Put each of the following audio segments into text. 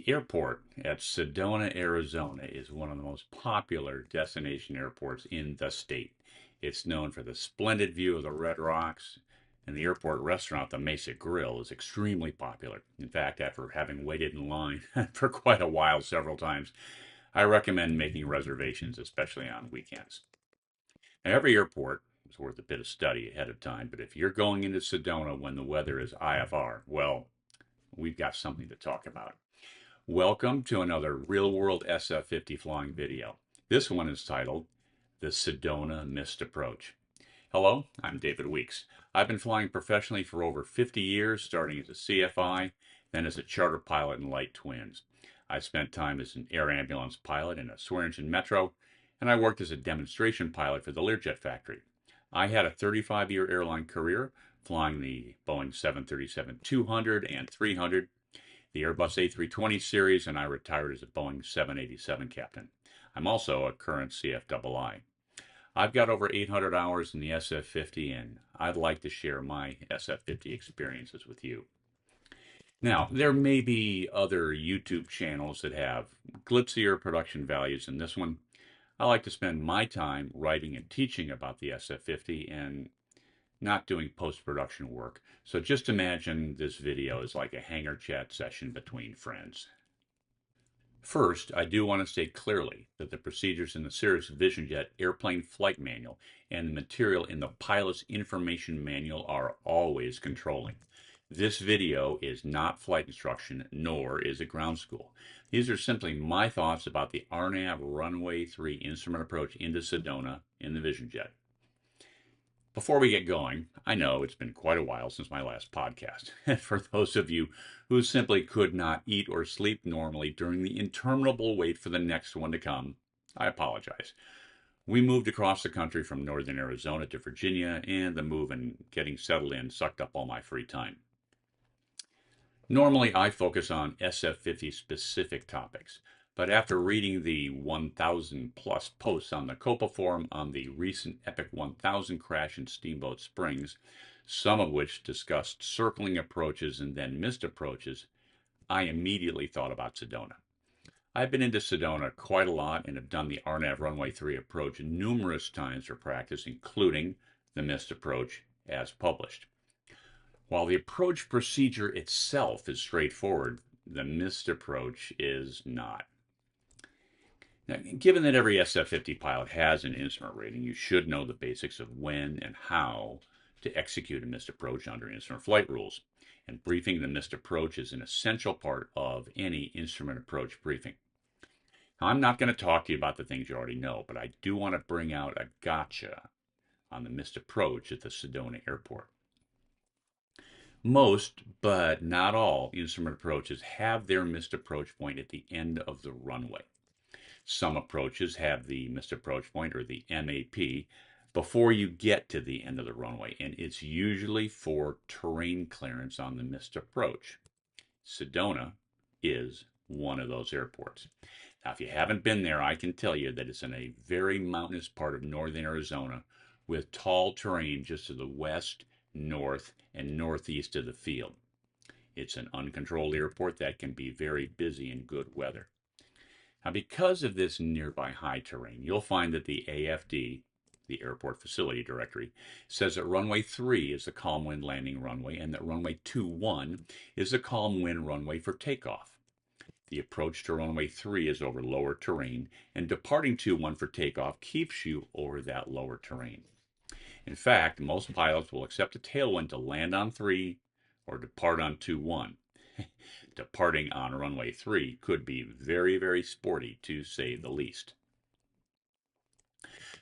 The airport at Sedona, Arizona is one of the most popular destination airports in the state. It's known for the splendid view of the Red Rocks, and the airport restaurant, the Mesa Grill, is extremely popular. In fact, after having waited in line for quite a while several times, I recommend making reservations, especially on weekends. Now, every airport is worth a bit of study ahead of time, but if you're going into Sedona when the weather is IFR, well, we've got something to talk about. Welcome to another real-world SF-50 flying video. This one is titled, The Sedona Missed Approach. Hello, I'm David Weeks. I've been flying professionally for over 50 years, starting as a CFI, then as a charter pilot in light twins. I spent time as an air ambulance pilot in a Swearingen Metro, and I worked as a demonstration pilot for the Learjet factory. I had a 35-year airline career, flying the Boeing 737-200 and 300, the Airbus A320 series, and I retired as a Boeing 787 captain. I'm also a current CFII. I've got over 800 hours in the SF-50, and I'd like to share my SF-50 experiences with you. Now, there may be other YouTube channels that have glitzier production values than this one. I like to spend my time writing and teaching about the SF-50 and not doing post-production work. So just imagine this video is like a hangar chat session between friends. First, I do want to state clearly that the procedures in the Cirrus Vision Jet airplane flight manual and the material in the pilot's information manual are always controlling. This video is not flight instruction, nor is it ground school. These are simply my thoughts about the RNAV Runway 3 instrument approach into Sedona in the Vision Jet. Before we get going, I know it's been quite a while since my last podcast. And for those of you who simply could not eat or sleep normally during the interminable wait for the next one to come, I apologize. We moved across the country from northern Arizona to Virginia, and the move and getting settled in sucked up all my free time. Normally, I focus on SF-50 specific topics, but after reading the 1,000 plus posts on the Copa forum on the recent Epic 1000 crash in Steamboat Springs, some of which discussed circling approaches and then missed approaches, I immediately thought about Sedona. I've been into Sedona quite a lot and have done the RNAV Runway 3 approach numerous times for practice, including the missed approach as published. While the approach procedure itself is straightforward, the missed approach is not. Now, given that every SF-50 pilot has an instrument rating, you should know the basics of when and how to execute a missed approach under instrument flight rules. And briefing the missed approach is an essential part of any instrument approach briefing. Now, I'm not going to talk to you about the things you already know, but I do want to bring out a gotcha on the missed approach at the Sedona airport. Most, but not all, instrument approaches have their missed approach point at the end of the runway. Some approaches have the missed approach point, or the MAP, before you get to the end of the runway, and it's usually for terrain clearance on the missed approach. Sedona is one of those airports. Now, if you haven't been there, I can tell you that it's in a very mountainous part of northern Arizona with tall terrain just to the west, north, and northeast of the field. It's an uncontrolled airport that can be very busy in good weather. Now, because of this nearby high terrain, you'll find that the AFD, the Airport Facility Directory, says that runway 3 is the calm wind landing runway and that runway 21 is the calm wind runway for takeoff. The approach to runway 3 is over lower terrain, and departing 21 for takeoff keeps you over that lower terrain. In fact, most pilots will accept a tailwind to land on 3 or depart on 21. Departing on runway 3 could be very, very sporty, to say the least.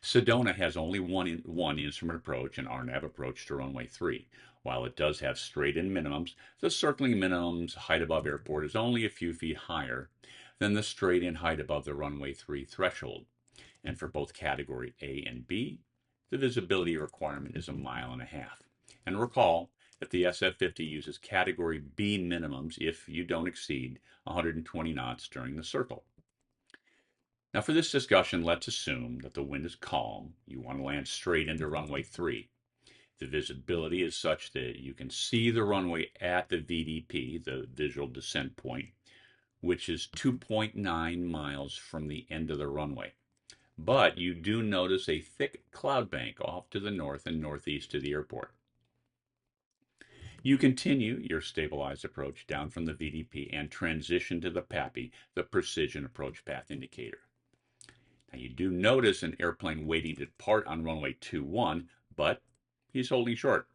Sedona has only one instrument approach, an RNAV approach to runway 3. While it does have straight-in minimums, the circling minimums height above airport is only a few feet higher than the straight-in height above the runway 3 threshold. And for both category A and B, the visibility requirement is 1.5 miles. And recall that the SF-50 uses category B minimums if you don't exceed 120 knots during the circle. Now, for this discussion, let's assume that the wind is calm. You want to land straight into runway 3. The visibility is such that you can see the runway at the VDP, the visual descent point, which is 2.9 miles from the end of the runway. But you do notice a thick cloud bank off to the north and northeast of the airport. You continue your stabilized approach down from the VDP and transition to the PAPI, the Precision Approach Path Indicator. Now you do notice an airplane waiting to depart on runway 21, but he's holding short.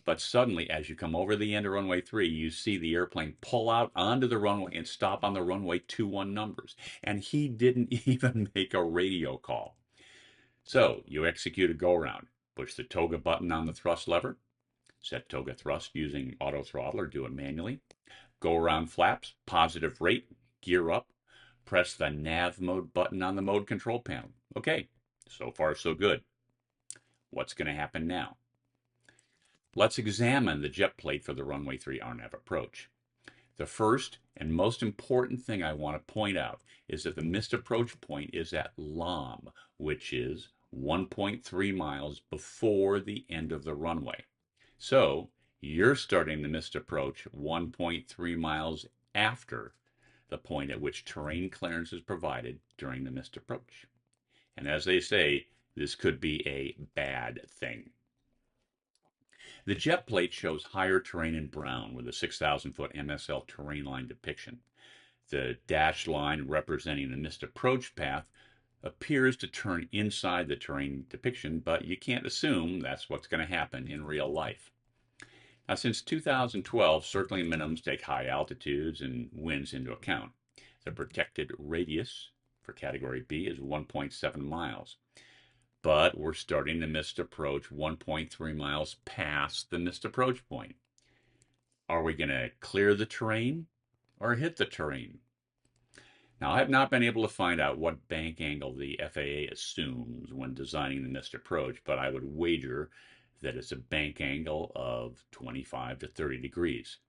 But suddenly, as you come over the end of runway 3, you see the airplane pull out onto the runway and stop on the runway 21 numbers. And he didn't even make a radio call. So you execute a go-around. Push the toga button on the thrust lever. Set toga thrust using auto throttle or do it manually. Go around flaps, positive rate, gear up. Press the nav mode button on the mode control panel. Okay, so far so good. What's going to happen now? Let's examine the jet plate for the runway 3 RNAV approach. The first and most important thing I want to point out is that the missed approach point is at LOM, which is 1.3 miles before the end of the runway. So you're starting the missed approach 1.3 miles after the point at which terrain clearance is provided during the missed approach. And as they say, this could be a bad thing. The jet plate shows higher terrain in brown with a 6,000-foot MSL terrain line depiction. The dashed line representing the missed approach path appears to turn inside the terrain depiction, but you can't assume that's what's going to happen in real life. Now, since 2012, circling minimums take high altitudes and winds into account. The protected radius for Category B is 1.7 miles. But we're starting the missed approach 1.3 miles past the missed approach point. Are we going to clear the terrain or hit the terrain? Now, I have not been able to find out what bank angle the FAA assumes when designing the missed approach, but I would wager that it's a bank angle of 25 to 30 degrees.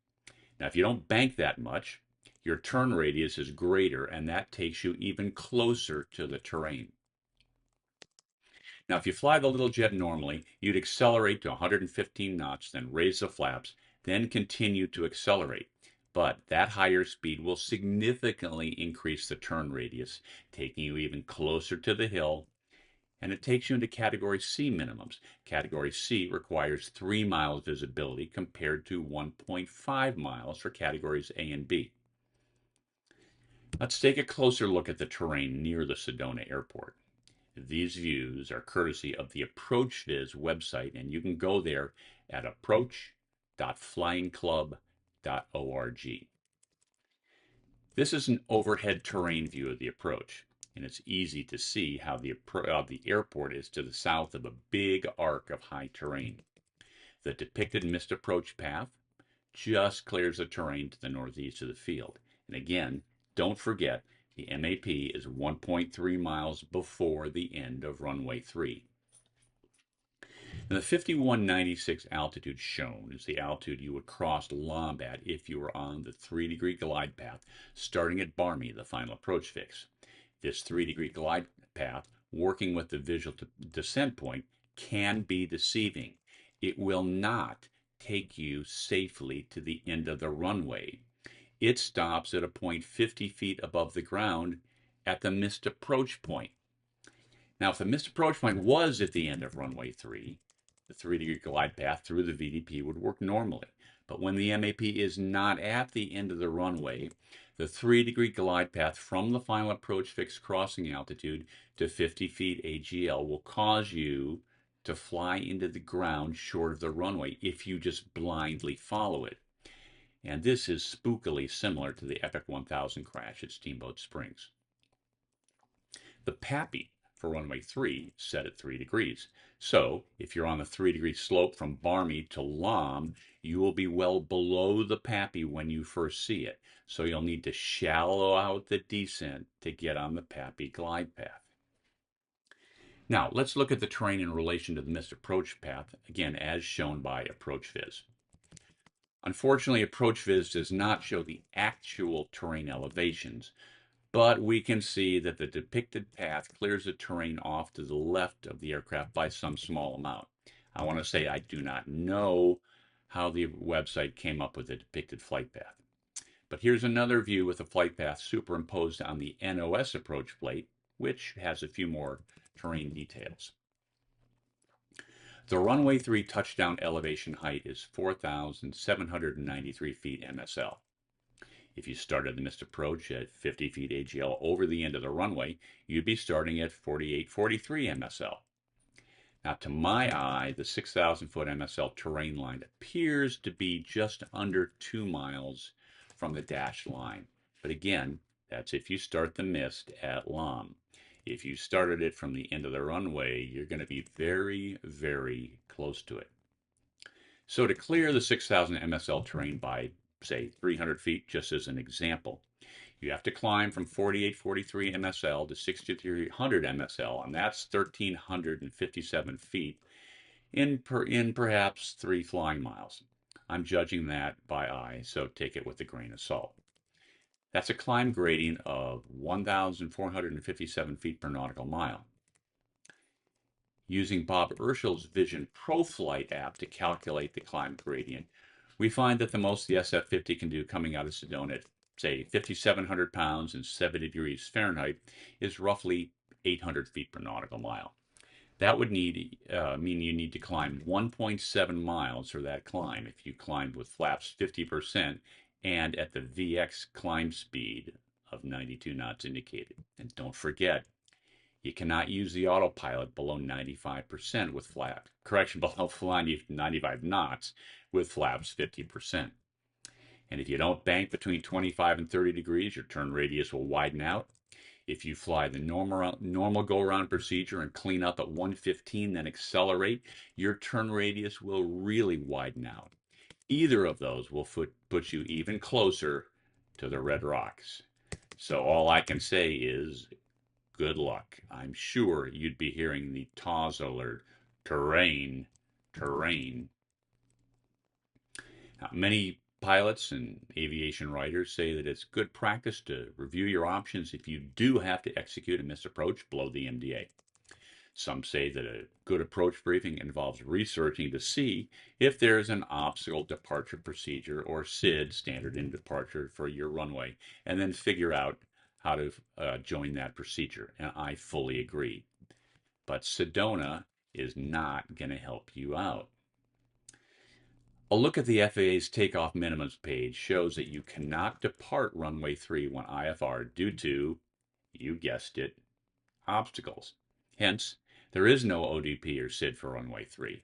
Now, if you don't bank that much, your turn radius is greater, and that takes you even closer to the terrain. Now, if you fly the little jet normally, you'd accelerate to 115 knots, then raise the flaps, then continue to accelerate. But that higher speed will significantly increase the turn radius, taking you even closer to the hill, and it takes you into Category C minimums. Category C requires 3 miles visibility compared to 1.5 miles for Categories A and B. Let's take a closer look at the terrain near the Sedona Airport. These views are courtesy of the ApproachViz website, and you can go there at approach.flyingclub.org. This is an overhead terrain view of the approach, and it's easy to see how the airport is to the south of a big arc of high terrain. The depicted missed approach path just clears the terrain to the northeast of the field. And again, don't forget, the MAP is 1.3 miles before the end of runway 3. And the 5196 altitude shown is the altitude you would cross LOM at if you were on the 3-degree glide path, starting at Barmy, the final approach fix. This 3-degree glide path, working with the visual descent point, can be deceiving. It will not take you safely to the end of the runway. It stops at a point 50 feet above the ground at the missed approach point. Now, if the missed approach point was at the end of runway 3, the 3-degree glide path through the VDP would work normally. But when the MAP is not at the end of the runway, the 3-degree glide path from the final approach fixed crossing altitude to 50 feet AGL will cause you to fly into the ground short of the runway if you just blindly follow it. And this is spookily similar to the Epic 1000 crash at Steamboat Springs. The PAPI for runway 3 set at 3 degrees. So if you're on the 3-degree slope from Barmy to LOM, you will be well below the PAPI when you first see it. So you'll need to shallow out the descent to get on the PAPI glide path. Now, let's look at the terrain in relation to the missed approach path, again, as shown by ApproachViz. Unfortunately, ApproachViz does not show the actual terrain elevations, but we can see that the depicted path clears the terrain off to the left of the aircraft by some small amount. I want to say I do not know how the website came up with the depicted flight path. But here's another view with the flight path superimposed on the NOS approach plate, which has a few more terrain details. The runway 3 touchdown elevation height is 4,793 feet MSL. If you started the missed approach at 50 feet AGL over the end of the runway, you'd be starting at 4843 MSL. Now, to my eye, the 6,000 foot MSL terrain line appears to be just under 2 miles from the dashed line. But again, that's if you start the mist at LOM. If you started it from the end of the runway, you're going to be very, very close to it. So to clear the 6,000 MSL terrain by, say, 300 feet, just as an example, you have to climb from 4843 MSL to 6,300 MSL, and that's 1,357 feet in perhaps 3 flying miles. I'm judging that by eye, so take it with a grain of salt. That's a climb gradient of 1,457 feet per nautical mile. Using Bob Urschel's Vision ProFlight app to calculate the climb gradient, we find that the most the SF-50 can do coming out of Sedona at, say, 5,700 pounds and 70 degrees Fahrenheit is roughly 800 feet per nautical mile. That would mean you need to climb 1.7 miles for that climb if you climbed with flaps 50% and at the VX climb speed of 92 knots indicated. And don't forget, you cannot use the autopilot below 95% with flap. Correction, below 95 knots with flaps 50%. And if you don't bank between 25 and 30 degrees, your turn radius will widen out. If you fly the normal go-around procedure and clean up at 115, then accelerate, your turn radius will really widen out. Either of those will put you even closer to the red rocks. So all I can say is, good luck. I'm sure you'd be hearing the TAWS alert, terrain, terrain. Now, many pilots and aviation writers say that it's good practice to review your options if you do have to execute a missed approach below the MDA. Some say that a good approach briefing involves researching to see if there is an obstacle departure procedure or SID, standard in departure, for your runway, and then figure out how to join that procedure. And I fully agree. But Sedona is not going to help you out. A look at the FAA's takeoff minimums page shows that you cannot depart runway 3 when IFR due to, you guessed it, obstacles. Hence, there is no ODP or SID for runway 3.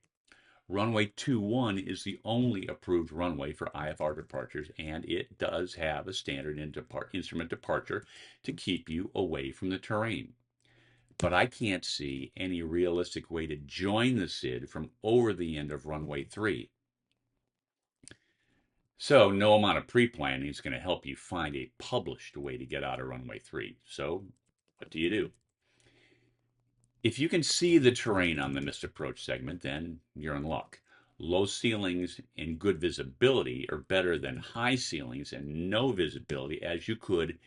Runway 21 is the only approved runway for IFR departures, and it does have a standard instrument departure to keep you away from the terrain. But I can't see any realistic way to join the SID from over the end of runway 3. So no amount of pre-planning is going to help you find a published way to get out of runway 3. So what do you do? If you can see the terrain on the missed approach segment, then you're in luck. Low ceilings and good visibility are better than high ceilings and no visibility, as you could,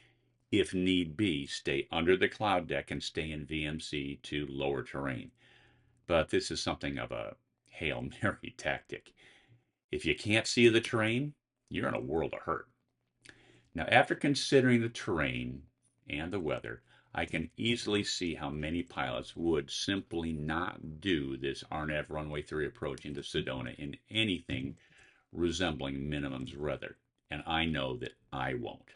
if need be, stay under the cloud deck and stay in VMC to lower terrain. But this is something of a Hail Mary tactic. If you can't see the terrain, you're in a world of hurt. Now, after considering the terrain and the weather, I can easily see how many pilots would simply not do this RNAV Runway 3 approach into Sedona in anything resembling minimums weather, and I know that I won't.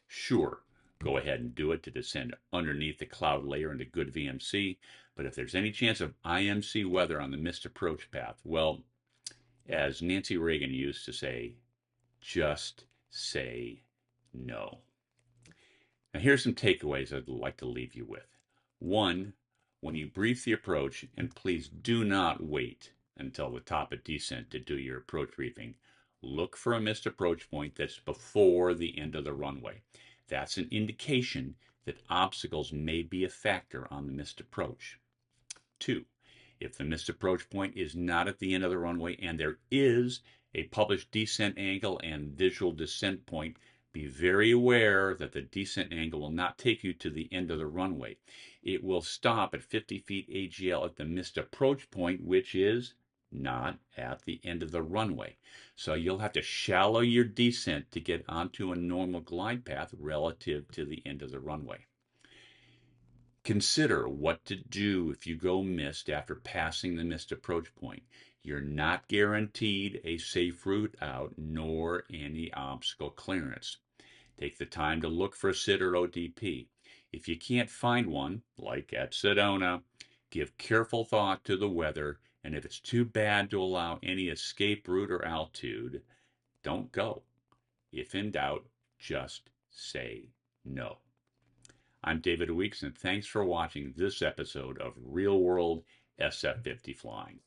Sure, go ahead and do it to descend underneath the cloud layer into good VMC, but if there's any chance of IMC weather on the missed approach path, well, as Nancy Reagan used to say, just say no. Now, here's some takeaways I'd like to leave you with. One, when you brief the approach, and please do not wait until the top of descent to do your approach briefing, look for a missed approach point that's before the end of the runway. That's an indication that obstacles may be a factor on the missed approach. Two, if the missed approach point is not at the end of the runway and there is a published descent angle and visual descent point, be very aware that the descent angle will not take you to the end of the runway. It will stop at 50 feet AGL at the missed approach point, which is not at the end of the runway. So you'll have to shallow your descent to get onto a normal glide path relative to the end of the runway. Consider what to do if you go missed after passing the missed approach point. You're not guaranteed a safe route out nor any obstacle clearance. Take the time to look for a SID or ODP. If you can't find one, like at Sedona, give careful thought to the weather, and if it's too bad to allow any escape route or altitude, don't go. If in doubt, just say no. I'm David Weeks, and thanks for watching this episode of Real World SF50 Flying.